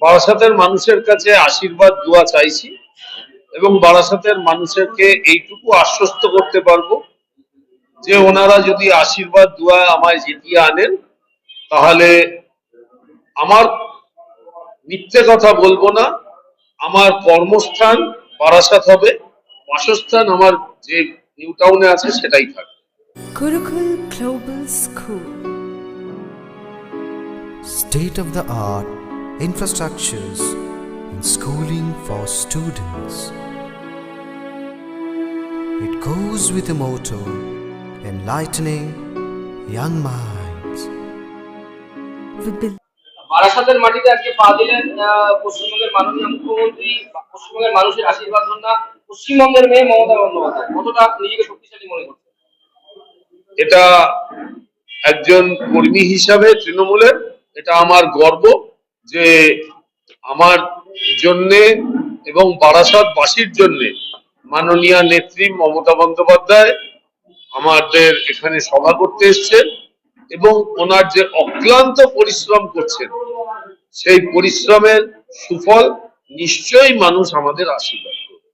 বারাসাতের মানুষের কাছে আশীর্বাদ দোয়া চাইছি এবং বারাসাতের মানুষকে এইটুকু আশ্বস্ত করতে পারবো যে ওনারা যদি আশীর্বাদ দোয়া আমায় জিতিয়ে আনেন তাহলে আমার মিথ্যে কথা বলবো না, আমার কর্মস্থান বারাসাত হবে, বাসস্থান আমার যে নিউ টাউনে আছে সেটাই থাকবে। Gurukul Global School. State-of-the-art infrastructures and schooling for students. It goes with the motto, enlightening young minds. We build বারাসাতের মাটিতে আজকে পা দিলেন পশ্চিমবঙ্গের মাননীয় মুখ্যমন্ত্রী, পশ্চিমবঙ্গের মানুষের আশীর্বাদ না পশ্চিমবঙ্গের মেয়ে মমতা বন্দ্যোপাধ্যায়, কতটা নিজেকে শক্তিশালী মনে করছেন? এটা একজন কর্মী হিসাবে তৃণমূলের এটা আমার গর্ব যে আমার জন্যে এবং বারাসাতবাসীর জন্যে মাননীয় নেত্রী মমতা বন্দ্যোপাধ্যায় আমাদের এখানে সভা করতে এসছেন এবং ওনার যে অক্লান্ত পরিশ্রম করছেন সেই পরিশ্রমের সুফল নিশ্চয়ই মানুষ আমাদের আশীর্বাদ করবে।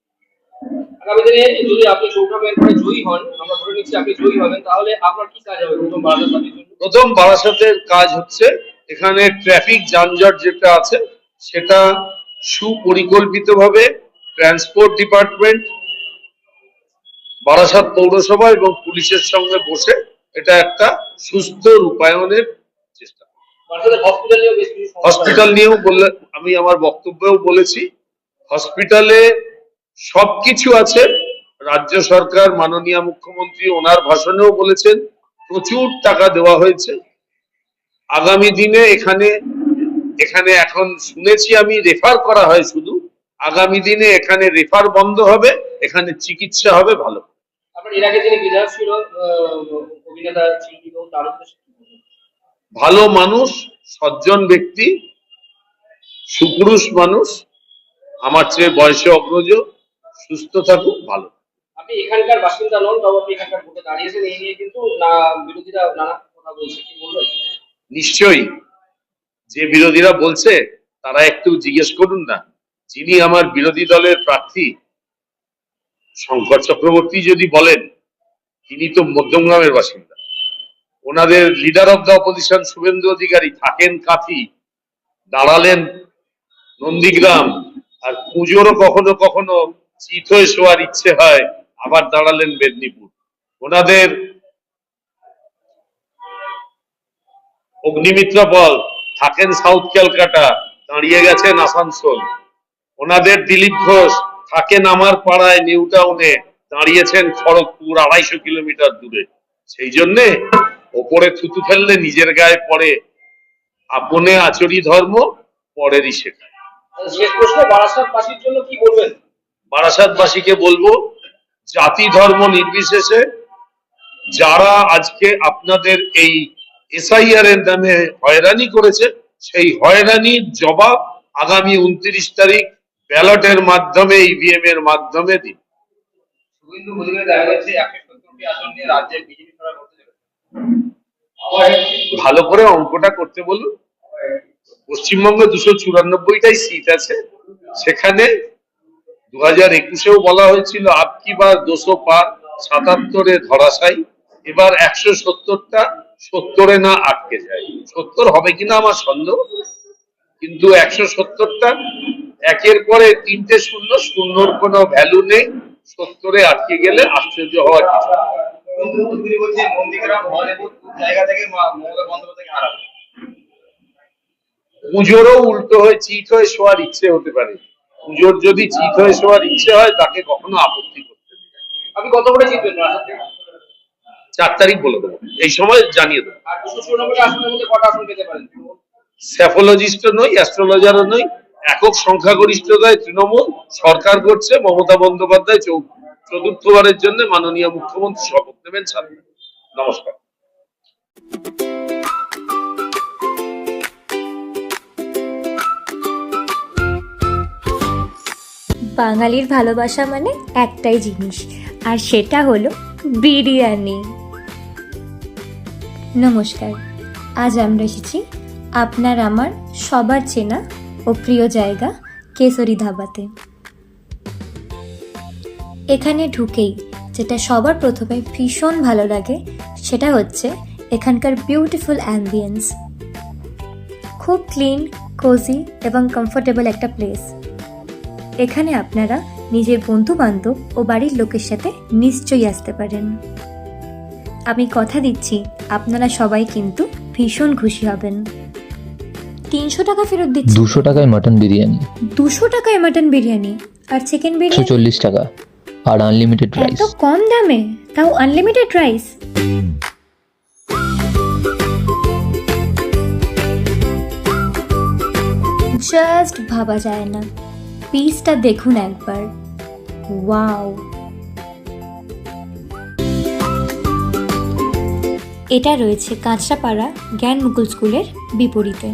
আগামী দিনে যদি আপনি চৌঠা মেয়ের পরে জয়ী হন, আমরা ধরে নিচ্ছি আপনি জয়ী হবেন, তাহলে আপনার কি কাজ হবে প্রথম বারাসাতের জন্য? প্রথম বারাসাতের কাজ হচ্ছে এখানে ট্রাফিক যানজট যেটা আছে সেটা সুপরিকল্পিতভাবে ট্রান্সপোর্ট ডিপার্টমেন্ট, বারাসাত পৌরসভা এবং পুলিশের সঙ্গে বসে এটা একটা সুস্থ রূপায়ণের চেষ্টা। বারাসাতের হসপিটাল নিয়েও বেশ কিছু সমস্যা হসপিটাল নিয়েও বললে আমি আমার বক্তব্যেও বলেছি, হসপিটালে সবকিছু আছে। রাজ্য সরকার মাননীয় মুখ্যমন্ত্রী ওনার ভাষণেও বলেছেন প্রচুর টাকা দেওয়া হয়েছে। আগামী দিনে এখানে এখন শুনেছি আমি রেফার করা হয় শুধু, আগামী দিনে এখানে রেফার বন্ধ হবে, এখানে চিকিৎসা হবে ভালো। আপনার এর আগে যিনি বিধায়ক ছিল অভিনেতা চিহ্নিত তার উদ্দেশ্যে কি বলবেন? ভালো মানুষ, সজ্জন ব্যক্তি, সুপুরুষ মানুষ, আমার চেয়ে বয়সে অগ্রজ, সুস্থ থাকুক, ভালো। আপনি এখানকার বাসিন্দা নন, তবে আপনি এখানকার ভোটে দাঁড়িয়েছেন, এই নিয়ে কিন্তু বিরোধীরা নানা কথা বলছে, কি বলবেন? নিশ্চয়ই যে বিরোধীরা বলছে তারা একটু জিজ্ঞেস করুন না, যিনি আমার বিরোধী দলের প্রার্থী শঙ্কর চক্রবর্তী যদি বলেন, তিনি তো মধ্যমগ্রামের বাসিন্দা, ওনাদের leader of the opposition Suvendu Adhikari থাকেন কাঁথি, দাঁড়ালেন নন্দীগ্রাম, আর পুজোরও কখনো কখনো চিত হয়ে শোয়ার ইচ্ছে হয়, আবার দাঁড়ালেন মেদিনীপুর। ওনাদের অগ্নিমিত্রা পল থাকেন সাউথ ক্যালকাটা, দাঁড়িয়ে গেছেন আসানসোল। ওনাদের দিলীপ ঘোষ থাকেন আমার পাড়ায় নিউ টাউনে, দাঁড়িয়েছেন খড়গপুর 250 কিলোমিটার দূরে। সেই জন্যে ওপরে থুতু ফেললে নিজের গায়ে পড়ে, আপনে আচরি ধর্ম পরেরই শেখায়। শেষ প্রশ্ন, বারাসাতবাসীর জন্য কি বলবেন? বারাসাতবাসীকে বলবো জাতি ধর্ম নির্বিশেষে যারা আজকে আপনাদের এই এসআইআর এর নামে হয়রানি করেছে সেই হয়রানির জবাব আগামী 29 তারিখ ব্যালটের মাধ্যমে, ইভিএম এর মাধ্যমে দিন। শুভেন্দু অধিকারী দাবি করছে 170টি আসন নিয়ে রাজ্যে বিজেপি সরকার করতে যাবে। ভালো করে অঙ্কটা করতে বলুন। পশ্চিমবঙ্গে 294টাই সিট আছে, সেখানে 2021-এও বলা হয়েছিল আপকি বার 200 পার, 77-এ ধরাশায়ী, এবার 170টা 70-এ না আটকে যায়। 70 হবে কিনা আমার সন্দেহ, কিন্তু 170টা একের পরে 3টে শূন্য, শূন্যর কোনো ভ্যালু নেই, 70-এ আটকে গেলে আশ্চর্য হওয়ার কিছু। পুজোরও উল্টো হয়ে চিত হয়ে শোয়ার ইচ্ছে হতে পারে, পুজোর যদি চিত হয়ে শোয়ার ইচ্ছে হয় তাকে কখনো আপত্তি করতে নেই। আপনি কত করে জিতবেন বারাসাত থেকে? 4 তারিখ বলে দেবো, এই সময় জানিয়ে দেবো। আর 294টি আসনের মধ্যে কটা আসন পেতে পারেন? স্যাফোলজিস্ট নই, অ্যাস্ট্রোলজারও নই, একক সংখ্যাগরিষ্ঠতায় তৃণমূল সরকার করছে। মমতা বন্দ্যোপাধ্যায় চতুর্থবারের জন্য মাননীয় মুখ্যমন্ত্রী শপথ নেবেন সামনে। নমস্কার। বাঙালির ভালোবাসা মানে একটাই জিনিস, আর সেটা হলো বিরিয়ানি। নমস্কার, আজ আমরা এসেছি আপনার আমার সবার চেনা ও প্রিয় জায়গা কেশরী ধাবাতে। এখানে ঢুকেই যেটা সবার প্রথমে ভীষণ ভালো লাগে সেটা হচ্ছে এখানকার বিউটিফুল অ্যাম্বিয়েন্স। খুব ক্লিন, কোজি এবং কমফোর্টেবল একটা প্লেস। এখানে আপনারা নিজের বন্ধু বান্ধব ও বাড়ির লোকের সাথে নিশ্চয়ই আসতে পারেন। আমি কথা দিচ্ছি আপনারা সবাই কিন্তু ভীষণ খুশি হবেন। 300 টাকা ফেরত দিচ্ছি। 200 টাকায় মাটন বিরিয়ানি, 200 টাকায় মাটন বিরিয়ানি আর চিকেন বিরিয়ানি 140 টাকা, আর আনলিমিটেড রাইস। এত কম দামে, তাও আনলিমিটেড রাইস। জাস্ট ভাবা যায় না। পিসটা দেখুন একবার, ওয়াও। এটা রয়েছে কাঁচরাপাড়া জ্ঞান মুকুল স্কুলের বিপরীতে।